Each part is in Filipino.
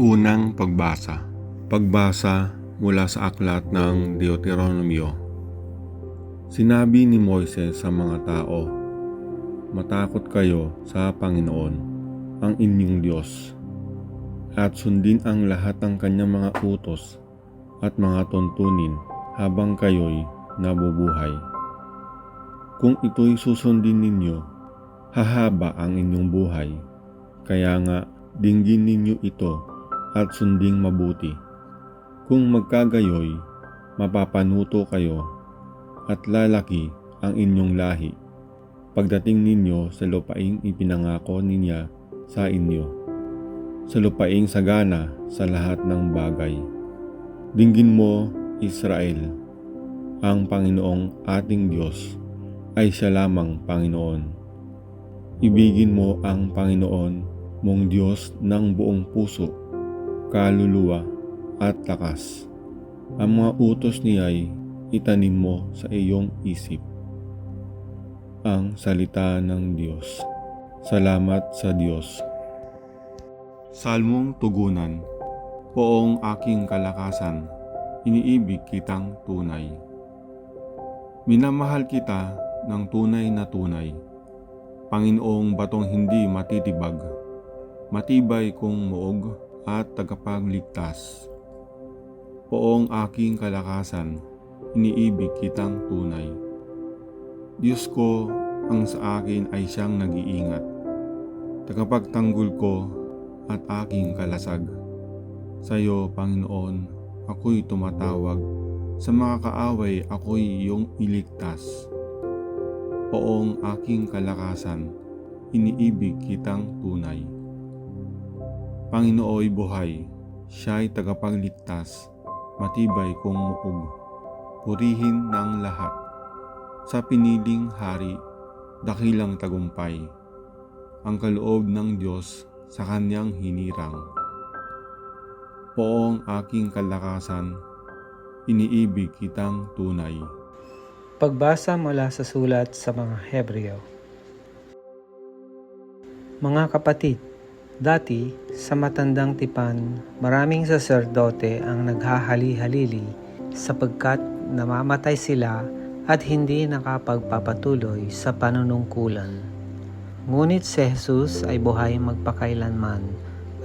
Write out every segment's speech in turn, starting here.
Unang pagbasa. Pagbasa mula sa aklat ng Deuteronomio. Sinabi ni Moises sa mga tao, "Matakot kayo sa Panginoon, ang inyong Diyos, at sundin ang lahat ng kanyang mga utos at mga tuntunin habang kayo'y nabubuhay. Kung ito'y susundin ninyo, hahaba ang inyong buhay. Kaya nga, dinggin ninyo ito at sunding mabuti. Kung magkagayoy, mapapanuto kayo at lalaki ang inyong lahi pagdating ninyo sa lupaing ipinangako niya sa inyo, sa lupaing sagana sa lahat ng bagay. Dinggin mo, Israel, ang Panginoong ating Diyos ay siya lamang Panginoon. Ibigin mo ang Panginoon mong Diyos ng buong puso, kaluluwa at lakas. Ang mga utos niya'y itanim mo sa iyong isip." Ang salita ng Diyos. Salamat sa Diyos. Salmong tugunan. Poong aking kalakasan, iniibig kitang tunay. Minamahal kita ng tunay na tunay. Panginoong batong hindi matitibag, matibay kong muog at tagapagligtas. Poong aking kalakasan, iniibig kitang tunay. Diyos ko ang sa akin ay siyang nag-iingat, tagapagtanggol ko at aking kalasag. Sa iyo, Panginoon, ako'y tumatawag, sa mga kaaway ako'y iyong iligtas. Poong aking kalakasan, iniibig kitang tunay. Panginooy buhay, siya'y tagapagligtas, matibay kong muog. Purihin ng lahat. Sa piniling hari, dakilang tagumpay. Ang kaloob ng Diyos sa kanyang hinirang. Poong aking kalakasan, iniibig kitang tunay. Pagbasa mula sa sulat sa mga Hebreo. Mga kapatid, dati sa matandang tipan, maraming saserdote ang naghahali-halili sapagkat namamatay sila at hindi nakapagpapatuloy sa panunungkulan. Ngunit si Jesus ay buhay magpakailanman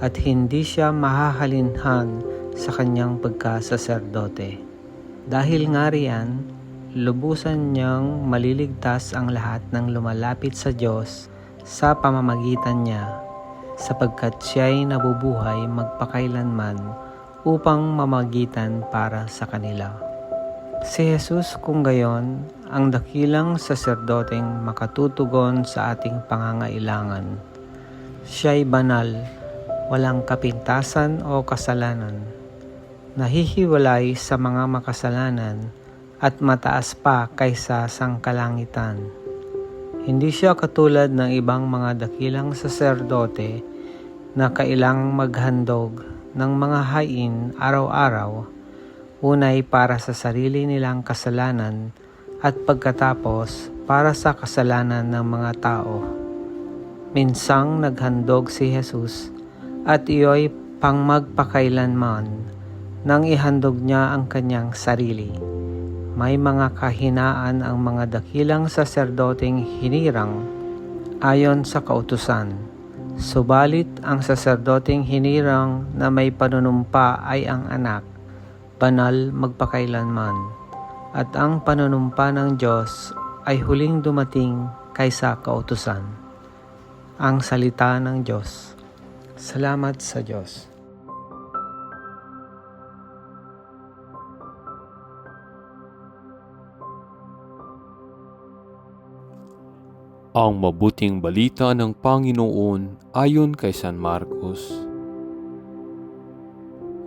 at hindi siya mahahalinhan sa kanyang pagkasaserdote. Dahil nga riyan, lubusan niyang maliligtas ang lahat ng lumalapit sa Diyos sa pamamagitan niya, sapagkat siya'y nabubuhay magpakailanman upang mamagitan para sa kanila. Si Jesus kung gayon ang dakilang saserdoteng makatutugon sa ating pangangailangan. Siya'y banal, walang kapintasan o kasalanan, nahihiwalay sa mga makasalanan at mataas pa kaysa sangkalangitan. Hindi siya katulad ng ibang mga dakilang saserdote na kailang maghandog ng mga hain araw-araw, unay para sa sarili nilang kasalanan at pagkatapos para sa kasalanan ng mga tao. Minsang naghandog si Jesus at iyo'y pang magpakailanman nang ihandog niya ang kanyang sarili. May mga kahinaan ang mga dakilang saserdoteng hinirang ayon sa kautusan. Subalit ang saserdoteng hinirang na may panunumpa ay ang anak, banal magpakailanman, at ang panunumpa ng Diyos ay huling dumating kaysa kautusan. Ang salita ng Diyos. Salamat sa Diyos. Ang mabuting balita ng Panginoon ayon kay San Marcos.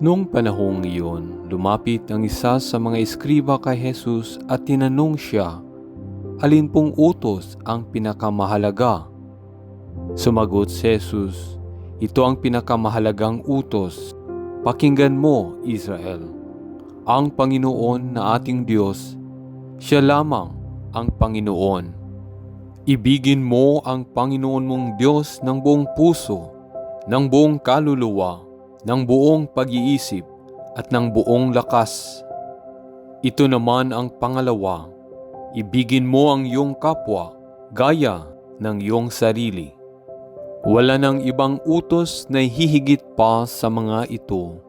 Noong panahong iyon, lumapit ang isa sa mga eskriba kay Jesus at tinanong siya, "Alin pong utos ang pinakamahalaga?" Sumagot si Jesus, "Ito ang pinakamahalagang utos. Pakinggan mo, Israel. Ang Panginoon na ating Diyos, siya lamang ang Panginoon. Ibigin mo ang Panginoon mong Diyos ng buong puso, ng buong kaluluwa, ng buong pag-iisip at ng buong lakas. Ito naman ang pangalawa, ibigin mo ang iyong kapwa gaya ng iyong sarili. Wala nang ibang utos na hihigit pa sa mga ito.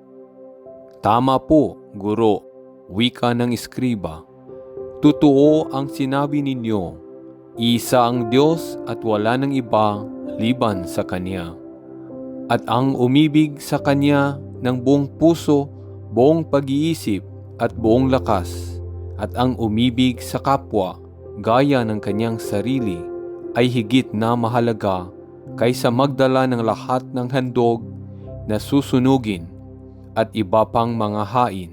Tama po, Guro, wika ng eskriba. Totoo ang sinabi ninyo, isa ang Diyos at wala nang iba liban sa Kanya. At ang umibig sa Kanya ng buong puso, buong pag-iisip at buong lakas, at ang umibig sa kapwa gaya ng kanyang sarili ay higit na mahalaga kaysa magdala ng lahat ng handog na susunugin at iba pang mga hain.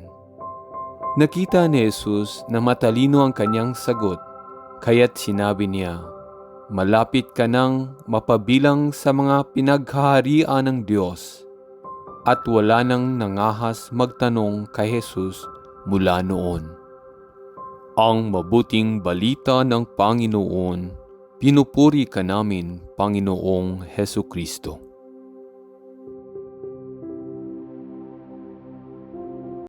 Nakita ni Jesus na matalino ang kanyang sagot, kaya't sinabi niya, malapit ka nang mapabilang sa mga pinaghaharian ng Diyos. At wala nang nangahas magtanong kay Jesus mula noon. Ang mabuting balita ng Panginoon, pinupuri ka namin, Panginoong Hesukristo.